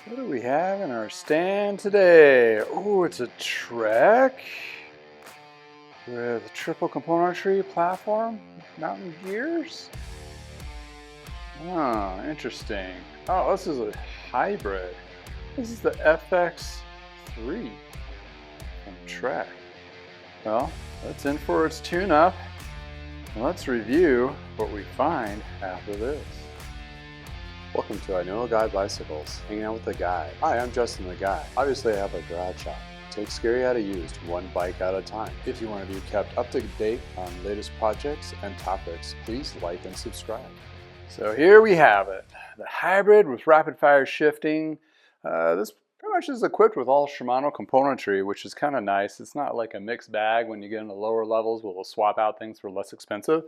What do we have in our stand today? Oh, it's a Trek with triple componentry platform, mountain gears. Oh, interesting. Oh, this is a hybrid. This is the FX3 from Trek. Well, that's in for its tune-up. Let's review what we find after this. Welcome to I Know a Guy Bicycles, hanging out with the guy. Hi, I'm Justin the Guy. Obviously I have a garage shop. Take scary how to use one bike at a time. If you want to be kept up to date on latest projects and topics, please like and subscribe. So here we have it, the hybrid with rapid fire shifting. This pretty much is equipped with all Shimano componentry, which is kind of nice. It's not like a mixed bag when you get into lower levels. We'll swap out things for less expensive.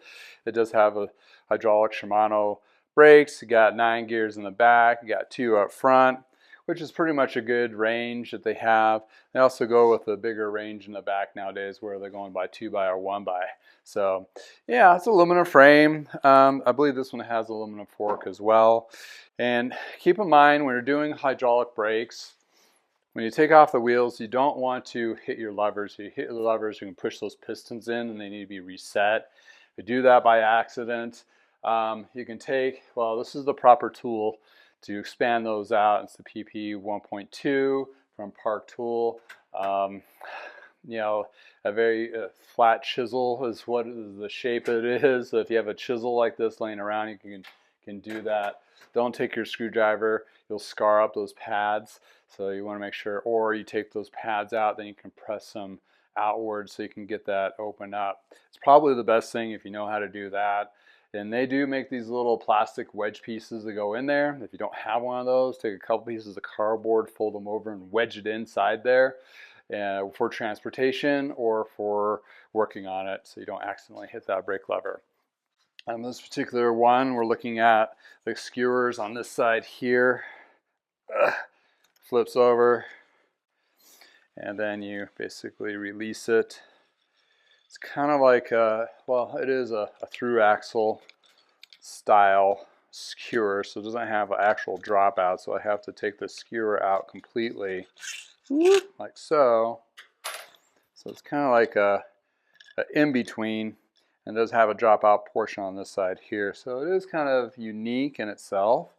It does have a hydraulic Shimano brakes. You got 9 gears in the back. You got 2 up front, which is pretty much a good range that they have. They also go with a bigger range in the back nowadays where they're going by 2x or 1x. So yeah, it's aluminum frame. I believe this one has aluminum fork as well. And keep in mind when you're doing hydraulic brakes, when you take off the wheels, you don't want to hit your levers. If you hit the levers, you can push those pistons in and they need to be reset. If you do that by accident, you can take, well, this is the proper tool to expand those out. It's the PP 1.2 from Park Tool. You know, a very flat chisel is what is the shape it is. So if you have a chisel like this laying around, you can do that. Don't take your screwdriver. You'll scar up those pads. So you want to make sure, or you take those pads out, then you can press them outward so you can get that open up. It's probably the best thing if you know how to do that. And they do make these little plastic wedge pieces that go in there. If you don't have one of those, take a couple pieces of cardboard, fold them over and wedge it inside there for transportation or for working on it so you don't accidentally hit that brake lever. This particular one, we're looking at the skewers on this side here. Flips over and then you basically release it. It's kind of like well, it is a through axle style skewer, so it doesn't have an actual dropout, so I have to take the skewer out completely, like so. So it's kind of like a in-between, and does have a dropout portion on this side here, so it is kind of unique in itself.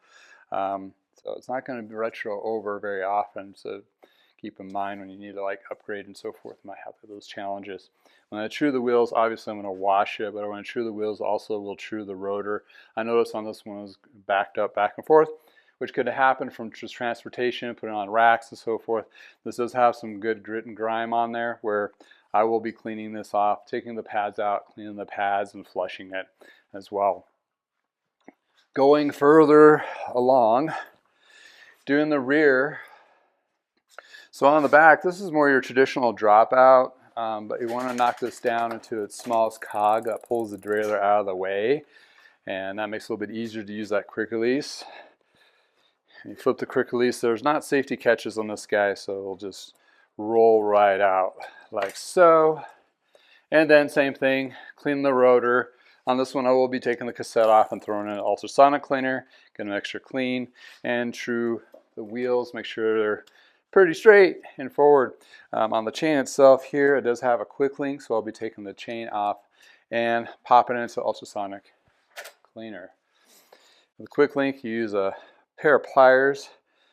So it's not going to be retro over very often, so keep in mind when you need to like upgrade and so forth, you might have those challenges. When I true the wheels, obviously I'm going to wash it, but when I true the wheels, also will true the rotor. I noticed on this one it was backed up back and forth, which could happen from just transportation, putting on racks and so forth. This does have some good grit and grime on there where I will be cleaning this off, taking the pads out, cleaning the pads and flushing it as well. Going further along, doing the rear. So on the back, this is more your traditional dropout, but you want to knock this down into its smallest cog that pulls the derailleur out of the way, and that makes it a little bit easier to use that quick release. You flip the quick release. There's not safety catches on this guy, so it'll just roll right out like so. And then same thing, clean the rotor. On this one, I will be taking the cassette off and throwing in an ultrasonic cleaner, get them extra clean, and true the wheels, make sure they're pretty straight and forward. On the chain itself here, it does have a quick link, so I'll be taking the chain off and popping it into ultrasonic cleaner. With the quick link, you use a pair of pliers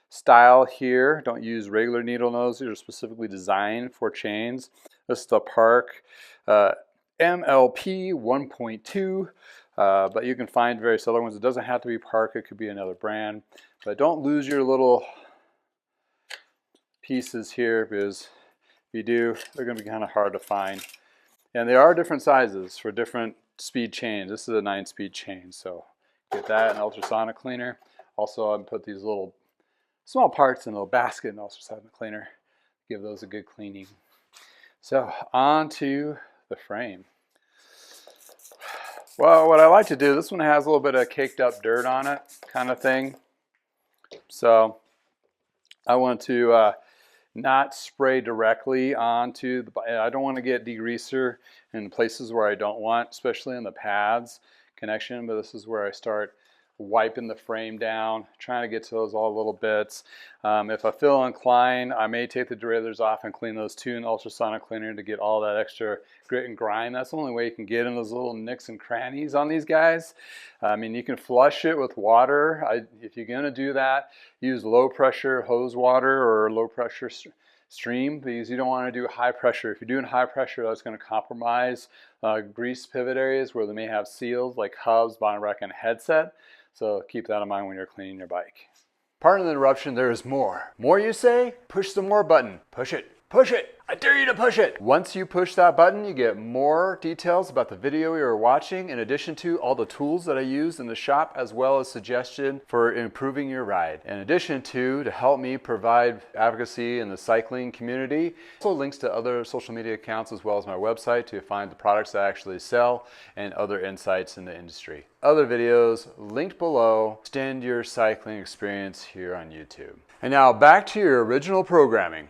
style here. Don't use regular needle nose. These are specifically designed for chains. This is the Park MLP 1.2, but you can find various other ones. It doesn't have to be Park, it could be another brand. But don't lose your little pieces here, because if you do, they're going to be kind of hard to find. And there are different sizes for different speed chains. This is a 9-speed chain, so get that in ultrasonic cleaner. Also, I put these little small parts in a little basket in ultrasonic cleaner. Give those a good cleaning. So on to the frame. Well, what I like to do, this one has a little bit of caked up dirt on it kind of thing. So I want to not spray directly onto the, I don't want to get degreaser in places where I don't want, especially in the pads connection, but this is where I start wiping the frame down, trying to get to those all little bits. If I feel inclined, I may take the derailleurs off and clean those too in ultrasonic cleaner to get all that extra grit and grime. That's the only way you can get in those little nicks and crannies on these guys. I mean, you can flush it with water. If you're going to do that, use low pressure hose water or low pressure stream, because you don't want to do high pressure. If you're doing high pressure, that's going to compromise grease pivot areas where they may have seals like hubs, bottom rack, and headset. So keep that in mind when you're cleaning your bike. Pardon the interruption, there is more. More you say? Push the more button. Push it. Push it. I dare you to push it. Once you push that button, you get more details about the video you are watching, in addition to all the tools that I use in the shop, as well as suggestion for improving your ride. In addition to help me provide advocacy in the cycling community, also links to other social media accounts as well as my website to find the products I actually sell and other insights in the industry. Other videos linked below. Extend your cycling experience here on YouTube. And now back to your original programming.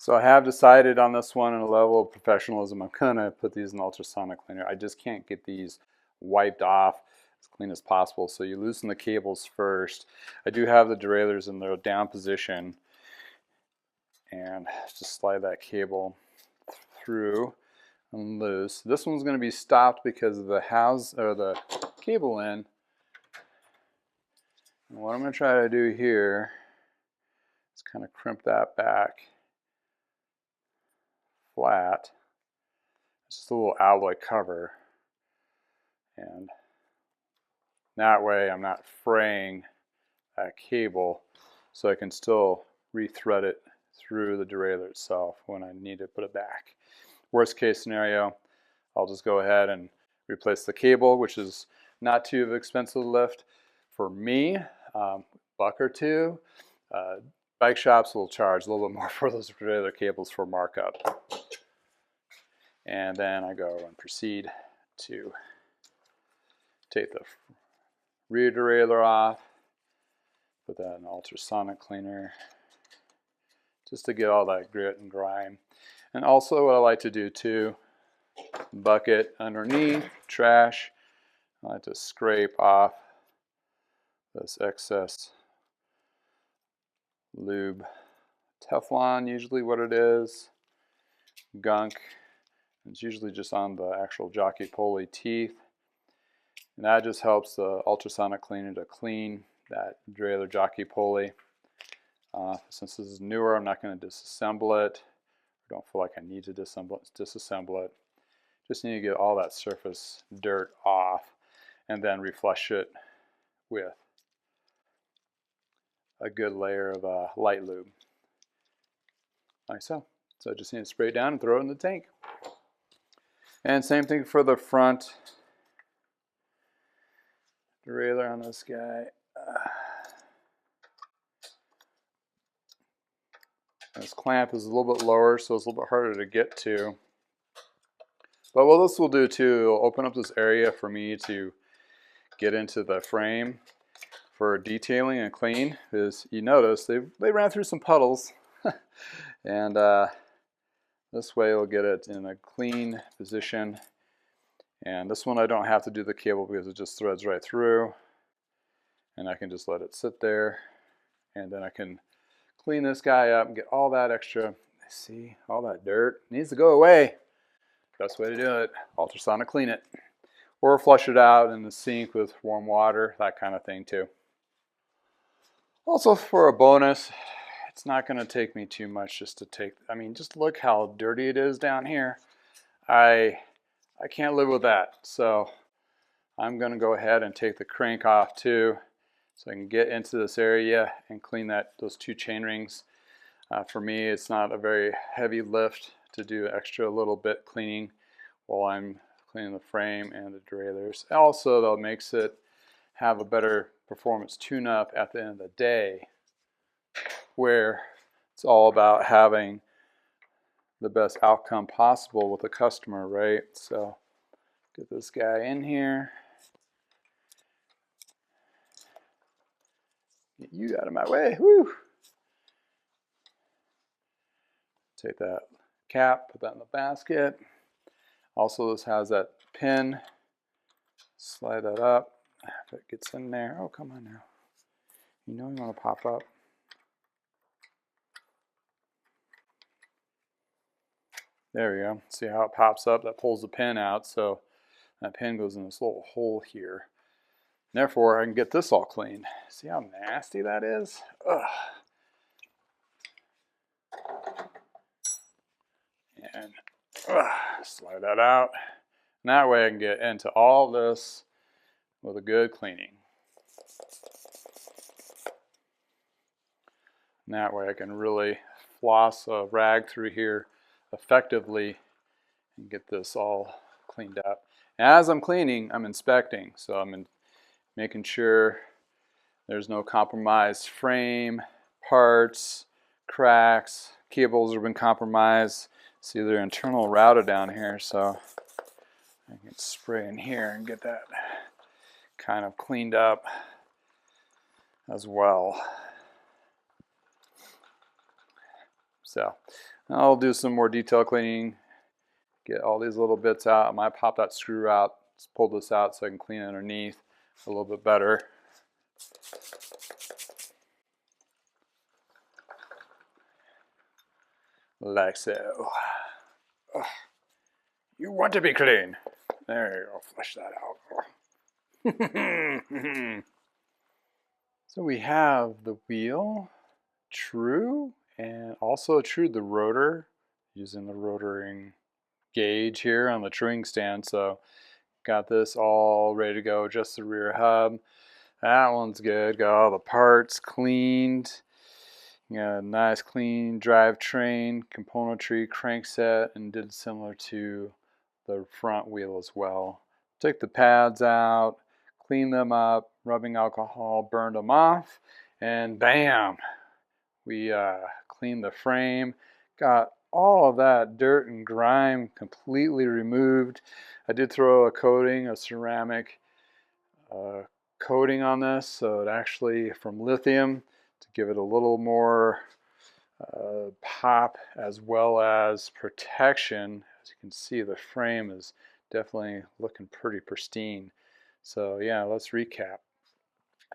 So I have decided on this one in a level of professionalism, I'm gonna put these in ultrasonic cleaner. I just can't get these wiped off as clean as possible. So you loosen the cables first. I do have the derailleurs in their down position, and just slide that cable through and loose. This one's gonna be stopped because of the the cable end. And what I'm gonna try to do here is kind of crimp that back flat. It's just a little alloy cover, and that way I'm not fraying that cable, so I can still rethread it through the derailleur itself when I need to put it back. Worst case scenario, I'll just go ahead and replace the cable, which is not too expensive to lift for me. Buck or two. Bike shops will charge a little bit more for those derailleur cables for markup. And then I go and proceed to take the rear derailleur off, put that in ultrasonic cleaner, just to get all that grit and grime. And also what I like to do too, bucket underneath, trash, I like to scrape off this excess lube. Teflon, usually what it is, gunk. It's usually just on the actual jockey pulley teeth. And that just helps the ultrasonic cleaner to clean that derailleur jockey pulley. Since this is newer, I'm not going to disassemble it. I don't feel like I need to disassemble it. Just need to get all that surface dirt off and then reflush it with a good layer of light lube. Like so. So I just need to spray it down and throw it in the tank. And same thing for the front derailleur on this guy. This clamp is a little bit lower, so it's a little bit harder to get to. But what this will do too, it'll open up this area for me to get into the frame for detailing and clean. Is you notice they ran through some puddles, and this way we'll get it in a clean position. And this one I don't have to do the cable because it just threads right through. And I can just let it sit there. And then I can clean this guy up and get all that extra, see, all that dirt. It needs to go away. Best way to do it, ultrasonic clean it. Or flush it out in the sink with warm water, that kind of thing too. Also for a bonus, it's not going to take me too much just to take, I mean, just look how dirty it is down here. I can't live with that. So I'm going to go ahead and take the crank off too, so I can get into this area and clean those two chain rings. For me, it's not a very heavy lift to do extra little bit cleaning while I'm cleaning the frame and the derailleurs. Also, that makes it have a better performance tune-up at the end of the day, where it's all about having the best outcome possible with the customer, right? So get this guy in here. Get you out of my way. Woo! Take that cap, put that in the basket. Also, this has that pin. Slide that up, If it gets in there, oh, come on now. You know you want to pop up. There we go. See how it pops up? That pulls the pin out, so that pin goes in this little hole here. Therefore, I can get this all clean. See how nasty that is? Ugh. And slide that out. And that way I can get into all this with a good cleaning. And that way I can really floss a rag through here effectively and get this all cleaned up. As I'm cleaning, I'm inspecting. So I'm making sure there's no compromised frame, parts, cracks, cables have been compromised. See, they're internal routed down here, so I can spray in here and get that kind of cleaned up as well. So I'll do some more detail cleaning, get all these little bits out. I might pop that screw out, just pull this out so I can clean underneath a little bit better. Like so. Ugh. You want to be clean. There you go, flush that out. So we have the wheel, true, and also true the rotor, using the rotoring gauge here on the truing stand. So got this all ready to go, just the rear hub. That one's good, got all the parts cleaned. Got a nice clean drivetrain, componentry, crankset, and did similar to the front wheel as well. Took the pads out, cleaned them up, rubbing alcohol, burned them off, and bam! We cleaned the frame, got all of that dirt and grime completely removed. I did throw a coating, a ceramic coating on this, so it actually from lithium to give it a little more pop as well as protection. As you can see, the frame is definitely looking pretty pristine. So yeah, let's recap.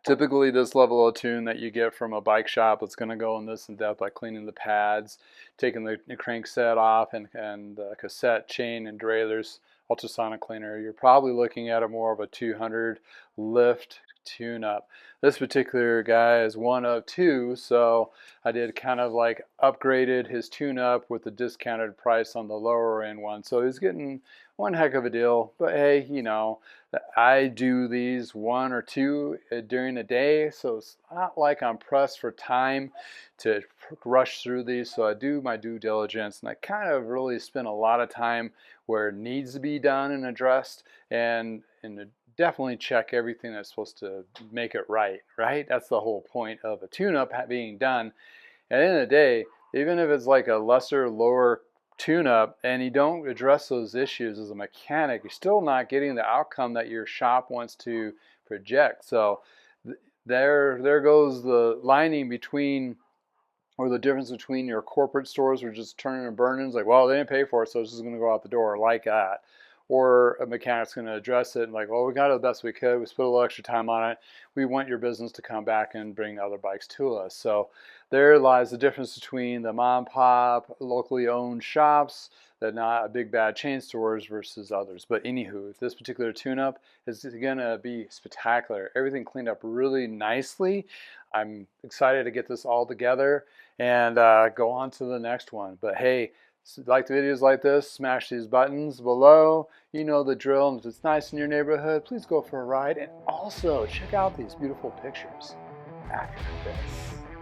Typically this level of tune that you get from a bike shop, it's going to go in this in depth by cleaning the pads, taking the crankset off and cassette, chain, and derailleurs, ultrasonic cleaner. You're probably looking at a more of a 200 lift tune-up. This particular guy is one of two, so I did kind of like upgraded his tune-up with the discounted price on the lower end one. So he's getting one heck of a deal, but hey, you know, I do these one or two during the day, so it's not like I'm pressed for time to rush through these. So I do my due diligence, and I kind of really spend a lot of time where it needs to be done and addressed, and definitely check everything that's supposed to make it right. That's the whole point of a tune-up being done. At the end of the day, even if it's like a lesser, lower tune-up and you don't address those issues as a mechanic, you're still not getting the outcome that your shop wants to project. So there goes the lining between, or the difference between your corporate stores who are just turning and burning. It's like, well, they didn't pay for it, so it's just going to go out the door like that. Or a mechanic's going to address it and like, well, we got it the best we could. We spent a little extra time on it. We want your business to come back and bring other bikes to us. So there lies the difference between the mom and pop, locally owned shops that not a big bad chain stores versus others. But anywho, this particular tune-up is going to be spectacular. Everything cleaned up really nicely. I'm excited to get this all together and go on to the next one. But hey, like the videos like this, smash these buttons below. You know the drill. And if it's nice in your neighborhood, please go for a ride. And also check out these beautiful pictures after this.